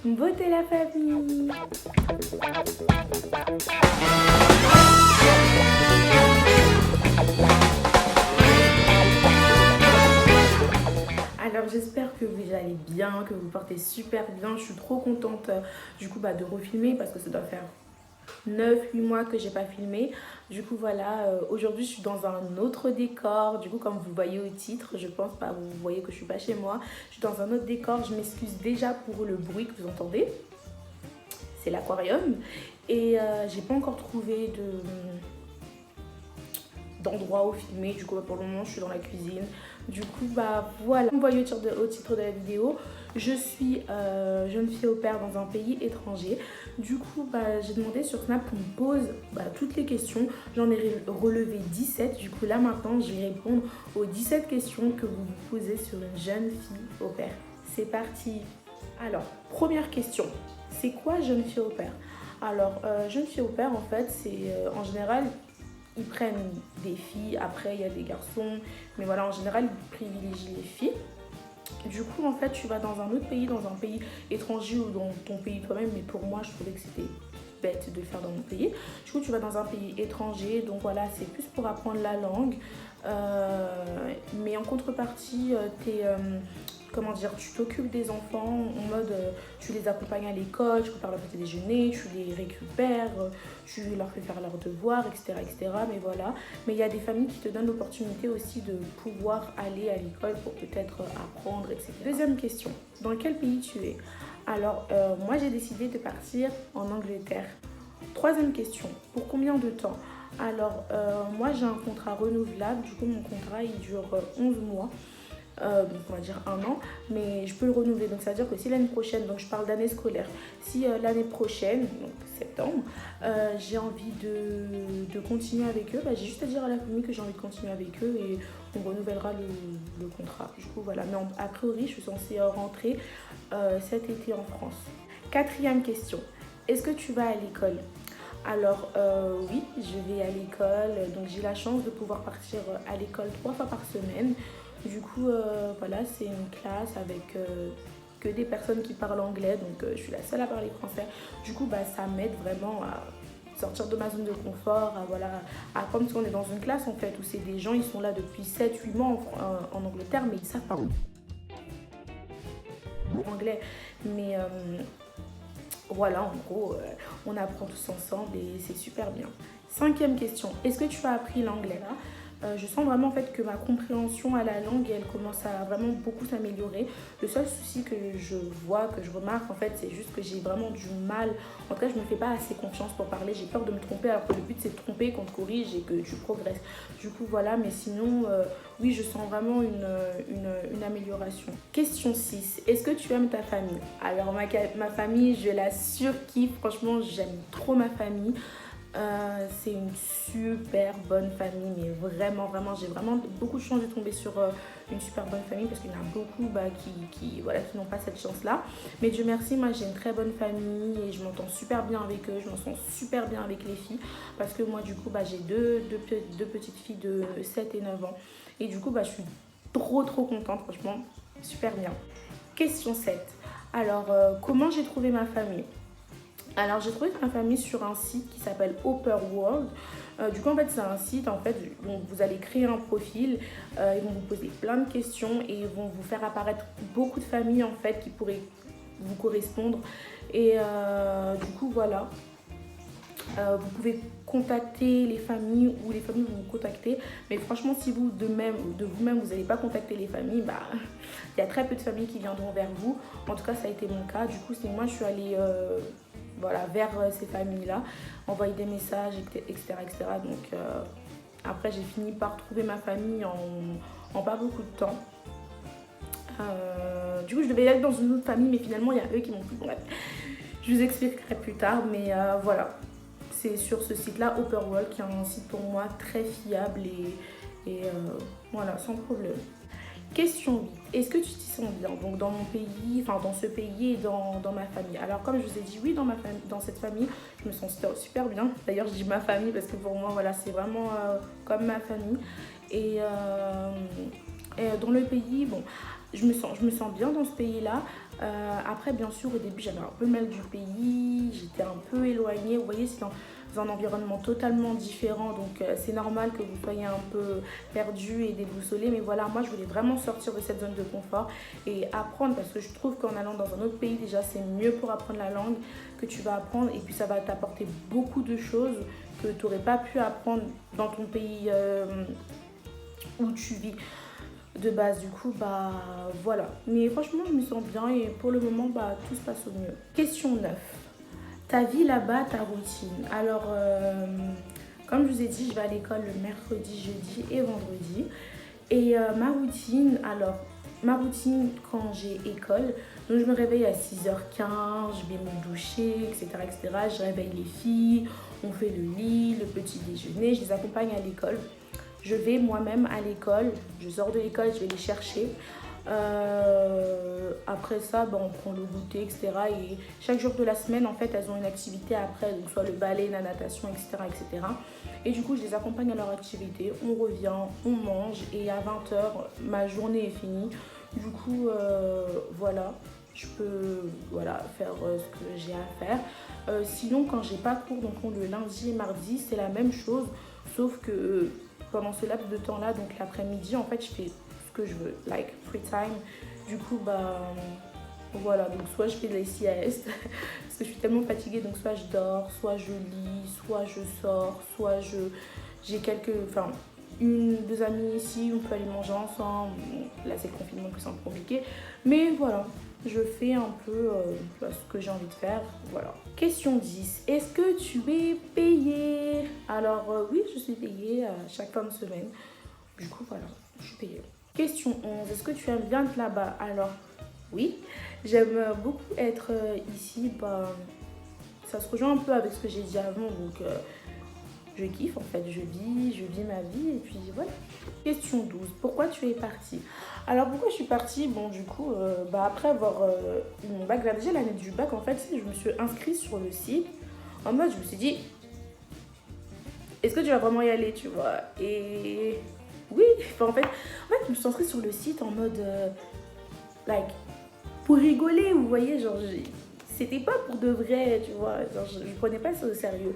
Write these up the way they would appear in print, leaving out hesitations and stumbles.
Beauté la famille. Alors j'espère que vous allez bien, que vous portez super bien. Je suis trop contente du coup de refilmer parce que ça doit faire 9-8 mois que j'ai pas filmé. Du coup voilà, aujourd'hui je suis dans un autre décor. Du coup comme vous voyez au titre, je pense pas, vous voyez que je suis pas chez moi. Je suis dans un autre décor, je m'excuse déjà pour le bruit que vous entendez. C'est l'aquarium. Et j'ai pas encore trouvé d'endroit où filmer. Du coup pour le moment je suis dans la cuisine. Du coup voilà, vous voyez au titre de la vidéo, je suis jeune fille au pair dans un pays étranger. Du coup j'ai demandé sur Snap qu'on me pose toutes les questions. J'en ai relevé 17. Du coup là maintenant je vais répondre aux 17 questions que vous vous posez sur une jeune fille au pair. C'est parti. Alors première question, c'est quoi jeune fille au pair? Alors jeune fille au pair en fait c'est en général ils prennent des filles, après il y a des garçons, mais voilà, en général, ils privilégient les filles. Du coup, en fait, tu vas dans un autre pays, dans un pays étranger ou dans ton pays toi-même, mais pour moi, je trouvais que c'était bête de le faire dans mon pays. Du coup, tu vas dans un pays étranger, donc voilà, c'est plus pour apprendre la langue. Mais en contrepartie, comment dire, tu t'occupes des enfants en mode tu les accompagnes à l'école, tu prépares leur petit déjeuner, tu les récupères, tu leur fais faire leurs devoirs, etc., etc. Mais voilà, mais il y a des familles qui te donnent l'opportunité aussi de pouvoir aller à l'école pour peut-être apprendre, etc. Deuxième question, dans quel pays tu es? Alors moi j'ai décidé de partir en Angleterre. Troisième question, pour combien de temps? Alors moi j'ai un contrat renouvelable, du coup mon contrat il dure 11 mois. On va dire 1 an, mais je peux le renouveler. Donc ça veut dire que si l'année prochaine, donc je parle d'année scolaire, si l'année prochaine, donc septembre, j'ai envie de continuer avec eux, j'ai juste à dire à la famille que j'ai envie de continuer avec eux et on renouvellera le contrat. Du coup voilà, mais a priori je suis censée rentrer cet été en France. Quatrième question, est-ce que tu vas à l'école? Alors oui, je vais à l'école, donc j'ai la chance de pouvoir partir à l'école 3 fois par semaine. Du coup, voilà, c'est une classe avec que des personnes qui parlent anglais, donc je suis la seule à parler français. Du coup, ça m'aide vraiment à sortir de ma zone de confort, à apprendre, parce qu'on est dans une classe en fait, où c'est des gens, ils sont là depuis 7-8 mois en Angleterre, mais ils savent pas anglais. Mais voilà, en gros, on apprend tous ensemble et c'est super bien. Cinquième question, est-ce que tu as appris l'anglais là? Je sens vraiment en fait que ma compréhension à la langue elle commence à vraiment beaucoup s'améliorer. Le seul souci que je vois, que je remarque en fait, c'est juste que j'ai vraiment du mal. En tout cas, je me fais pas assez confiance pour parler. J'ai peur de me tromper alors que le but c'est de tromper, qu'on te corrige et que tu progresses. Du coup voilà, mais sinon oui, je sens vraiment une amélioration. Question 6, est-ce que tu aimes ta famille? Alors ma famille, je la surkiffe. Franchement, j'aime trop ma famille. C'est une super bonne famille, mais vraiment j'ai vraiment beaucoup de chance de tomber sur une super bonne famille parce qu'il y en a beaucoup qui n'ont pas cette chance là, mais Dieu merci, moi j'ai une très bonne famille et je m'entends super bien avec eux, je m'en sens super bien avec les filles parce que moi du coup j'ai deux petites filles de 7 et 9 ans et du coup je suis trop contente, franchement super bien. Question 7, alors comment j'ai trouvé ma famille? Alors j'ai trouvé ma famille sur un site qui s'appelle Upper World. Du coup en fait c'est un site en fait où vous allez créer un profil, ils vont vous poser plein de questions et ils vont vous faire apparaître beaucoup de familles en fait qui pourraient vous correspondre. Et du coup voilà, vous pouvez contacter les familles ou les familles vont vous contacter. Mais franchement si vous de vous-même vous n'allez pas contacter les familles, il y a très peu de familles qui viendront vers vous. En tout cas ça a été mon cas. Du coup c'est moi je suis allée vers ces familles-là, envoyer des messages, etc. Donc après, j'ai fini par trouver ma famille en pas beaucoup de temps. Du coup, je devais aller dans une autre famille, mais finalement, il y a eux qui m'ont pris. Bref, je vous expliquerai plus tard, mais voilà. C'est sur ce site-là, Upper World, qui est un site pour moi très fiable et voilà, sans problème. Question 8, est-ce que tu t'y sens bien donc dans mon pays, enfin dans ce pays et dans ma famille? Alors comme je vous ai dit, oui, dans cette famille, je me sens super bien. D'ailleurs, je dis ma famille parce que pour moi, voilà, c'est vraiment comme ma famille. Et dans le pays, bon, je me sens bien dans ce pays-là. Après, bien sûr, au début, j'avais un peu le mal du pays, j'étais un peu éloignée. Vous voyez, c'est dans un environnement totalement différent, donc c'est normal que vous soyez un peu perdu et déboussolé. Mais voilà, moi, je voulais vraiment sortir de cette zone de confort et apprendre, parce que je trouve qu'en allant dans un autre pays, déjà, c'est mieux pour apprendre la langue que tu vas apprendre. Et puis, ça va t'apporter beaucoup de choses que tu n'aurais pas pu apprendre dans ton pays où tu vis de base. Du coup, bah voilà, mais franchement je me sens bien et pour le moment bah tout se passe au mieux. Question 9. Ta vie là-bas, ta routine. Alors comme je vous ai dit, je vais à l'école le mercredi, jeudi et vendredi. Et ma routine quand j'ai école, donc je me réveille à 6h15, je vais me doucher, etc. Je réveille les filles, on fait le lit, le petit déjeuner, je les accompagne à l'école. Je vais moi-même à l'école, je sors de l'école, je vais les chercher. Après ça, on prend le goûter, etc. Et chaque jour de la semaine, en fait, elles ont une activité après, donc soit le ballet, la natation, etc. Et du coup, je les accompagne à leur activité. On revient, on mange et à 20h, ma journée est finie. Du coup, voilà, je peux faire ce que j'ai à faire. Sinon, quand j'ai pas cours, donc le lundi et mardi, c'est la même chose, sauf que pendant ce laps de temps-là, donc l'après-midi, en fait, je fais ce que je veux, like free time. Du coup, voilà, donc soit je fais des siestes, parce que je suis tellement fatiguée, donc soit je dors, soit je lis, soit je sors, j'ai une, deux amies ici, on peut aller manger ensemble. Bon, là, c'est le confinement, que c'est un peu compliqué. Mais voilà, je fais un peu ce que j'ai envie de faire. Voilà. Question 10. Est-ce que tu es payée? Alors, oui, je suis payée à chaque fin de semaine. Du coup, voilà, je suis payée. Question 11. Est-ce que tu aimes bien être là-bas? Alors, oui, j'aime beaucoup être ici. Ça se rejoint un peu avec ce que j'ai dit avant. Donc, je kiffe en fait, je vis ma vie et puis voilà. Question 12, pourquoi tu es partie? Alors pourquoi je suis partie? Bon du coup, après avoir eu mon bac, déjà l'année du bac en fait, je me suis inscrite sur le site. En mode, je me suis dit, est-ce que tu vas vraiment y aller, tu vois? Et oui, en fait, je me suis inscrite sur le site en mode, pour rigoler, vous voyez, genre, c'était pas pour de vrai, tu vois, genre, je prenais pas ça au sérieux.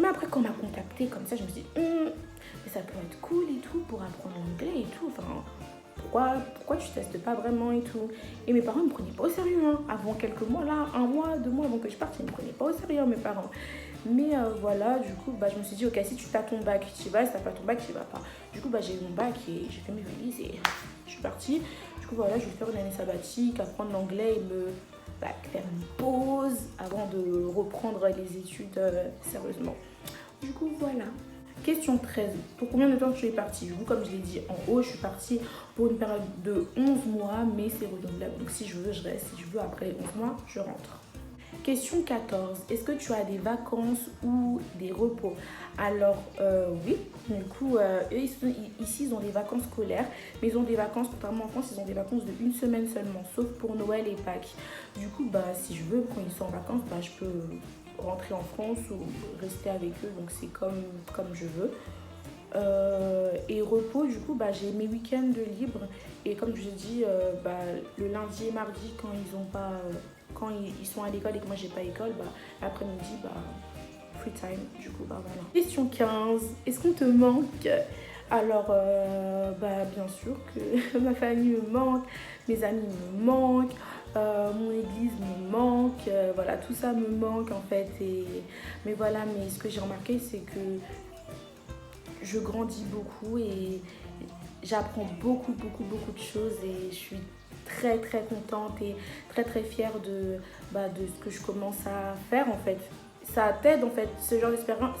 Mais après, quand on m'a contactée comme ça, je me suis dit, mais ça peut être cool et tout pour apprendre l'anglais et tout. Enfin, pourquoi tu testes pas vraiment et tout? Et mes parents ne me prenaient pas au sérieux. Hein. Avant quelques mois, là, 1 mois, 2 mois avant que je parte, ils ne me prenaient pas au sérieux, mes parents. Mais voilà, du coup, je me suis dit, ok, si tu as ton bac, tu y vas. Si tu n'as pas ton bac, tu y vas pas. Du coup, j'ai eu mon bac et j'ai fait mes valises et je suis partie. Du coup, voilà, je vais faire une année sabbatique, apprendre l'anglais et faire une pause avant de reprendre les études sérieusement. Du coup, voilà. Question 13. Pour combien de temps tu es partie? Du coup, comme je l'ai dit en haut, je suis partie pour une période de 11 mois, mais c'est renouvelable. Donc, si je veux, je reste. Si je veux, après les 11 mois, je rentre. Question 14. Est-ce que tu as des vacances ou des repos? Alors, oui. Du coup, eux, ici, ils ont des vacances scolaires. Mais ils ont des vacances, contrairement en France, ils ont des vacances de 1 semaine seulement, sauf pour Noël et Pâques. Du coup, si je veux, quand ils sont en vacances, je peux rentrer en France ou rester avec eux. Donc, c'est comme je veux. Et repos, du coup, j'ai mes week-ends de libre. Et comme je dis, le lundi et mardi, quand ils ont pas... quand ils sont à l'école et que moi j'ai pas école, l'après-midi, free time, du coup, voilà. Question 15, est-ce qu'on te manque? Alors, bien sûr que ma famille me manque, mes amis me manquent, mon église me manque, voilà, tout ça me manque en fait. Mais voilà, mais ce que j'ai remarqué, c'est que je grandis beaucoup et j'apprends beaucoup de choses et je suis très contente et très fière de ce que je commence à faire en fait. Ça t'aide en fait, ce genre d'expérience,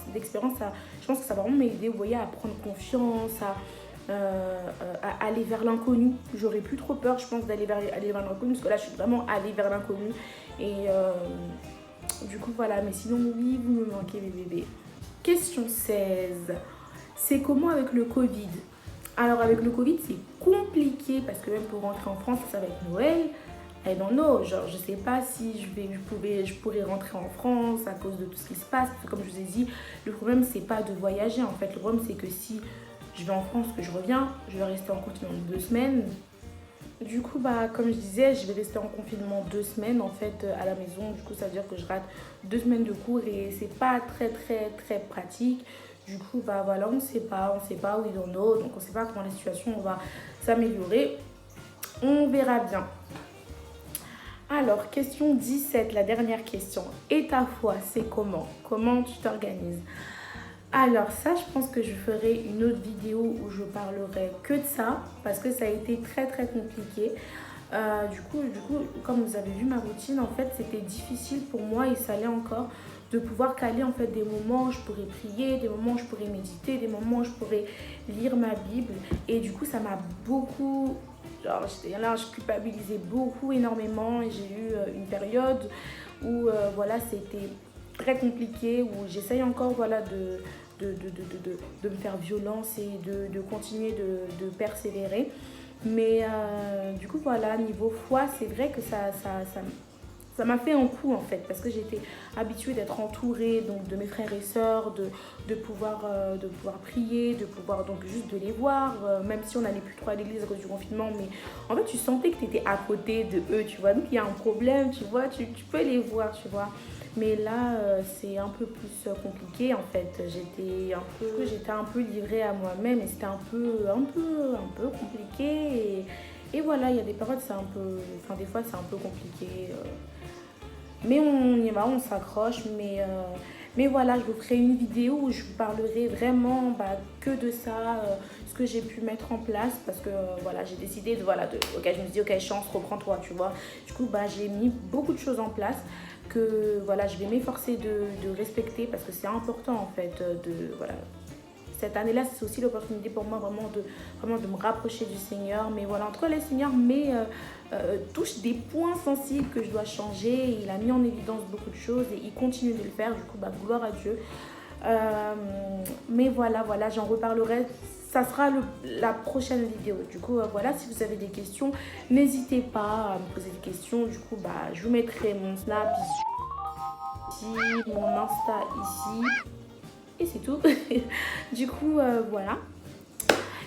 je pense que ça va vraiment m'aider, vous voyez, à prendre confiance, à aller vers l'inconnu. J'aurais plus trop peur, je pense, aller vers l'inconnu, parce que là, je suis vraiment allée vers l'inconnu. Et du coup, voilà, mais sinon, oui, vous me manquez, mes bébés. Question 16. C'est comment avec le Covid? Alors, avec le Covid, c'est compliqué, parce que même pour rentrer en France, ça va être Noël. I don't know, genre je sais pas si je pourrais rentrer en France à cause de tout ce qui se passe. Parce que comme je vous ai dit, le problème c'est pas de voyager en fait. Le problème c'est que si je vais en France, que je reviens, je vais rester en confinement 2 semaines. Du coup, bah, comme je disais, je vais rester en confinement 2 semaines en fait à la maison. Du coup, ça veut dire que je rate 2 semaines de cours et c'est pas très pratique. Du coup, bah voilà, on sait pas où il en est, donc on sait pas comment la situation va s'améliorer. On verra bien. Alors, question 17, la dernière question. Et ta foi, c'est comment? Comment tu t'organises? Alors ça, je pense que je ferai une autre vidéo où je parlerai que de ça parce que ça a été très compliqué. Du coup, comme vous avez vu ma routine, en fait, c'était difficile pour moi et ça l'est encore de pouvoir caler en fait des moments où je pourrais prier, des moments où je pourrais méditer, des moments où je pourrais lire ma Bible. Et du coup, ça m'a beaucoup... Genre, j'étais là, je culpabilisais beaucoup, énormément. Et j'ai eu une période où, voilà, c'était très compliqué, où j'essaye encore, voilà, de me faire violence et de continuer de persévérer. Mais du coup, voilà, niveau foi, c'est vrai que ça m'a fait un coup en fait, parce que j'étais habituée d'être entourée donc, de mes frères et sœurs, de pouvoir prier, de pouvoir donc juste de les voir, même si on n'allait plus trop à l'église à cause du confinement, mais en fait tu sentais que tu étais à côté de eux, tu vois, donc il y a un problème, tu vois, tu peux les voir, tu vois. Mais là, c'est un peu plus compliqué en fait. J'étais un peu livrée à moi-même et c'était un peu compliqué. Et voilà, il y a des périodes, c'est un peu, enfin des fois c'est un peu compliqué. Mais on y va, on s'accroche. Mais voilà, je vous ferai une vidéo où je vous parlerai vraiment que de ça, ce que j'ai pu mettre en place. Parce que voilà, j'ai décidé ok, je me suis dit, ok, chance, reprends-toi, tu vois. Du coup, j'ai mis beaucoup de choses en place que voilà, je vais m'efforcer de respecter parce que c'est important en fait voilà. Cette année-là, c'est aussi l'opportunité pour moi vraiment de me rapprocher du Seigneur. Mais voilà, en tout cas, le Seigneur touche des points sensibles que je dois changer. Il a mis en évidence beaucoup de choses et il continue de le faire. Du coup, gloire à Dieu. Mais voilà, j'en reparlerai. Ça sera la prochaine vidéo. Du coup, voilà, si vous avez des questions, n'hésitez pas à me poser des questions. Du coup, je vous mettrai mon Snap ici, mon Insta ici. Et c'est tout. Du coup, voilà.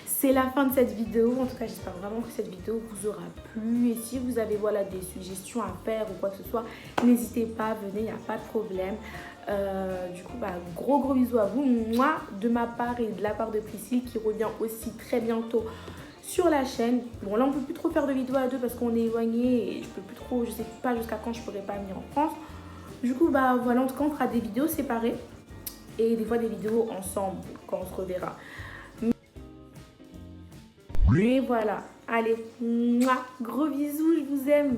C'est la fin de cette vidéo. En tout cas, j'espère vraiment que cette vidéo vous aura plu. Et si vous avez voilà, des suggestions à faire ou quoi que ce soit, n'hésitez pas, venez, il n'y a pas de problème. Du coup, gros bisous à vous. Moi, de ma part et de la part de Priscille qui revient aussi très bientôt sur la chaîne. Bon, là, on ne peut plus trop faire de vidéos à deux parce qu'on est éloigné et je peux plus trop, je sais pas jusqu'à quand je pourrai pas venir en France. Du coup, voilà, en tout cas, on fera des vidéos séparées et des fois des vidéos ensemble quand on se reverra. Mais voilà, allez, gros bisous, je vous aime.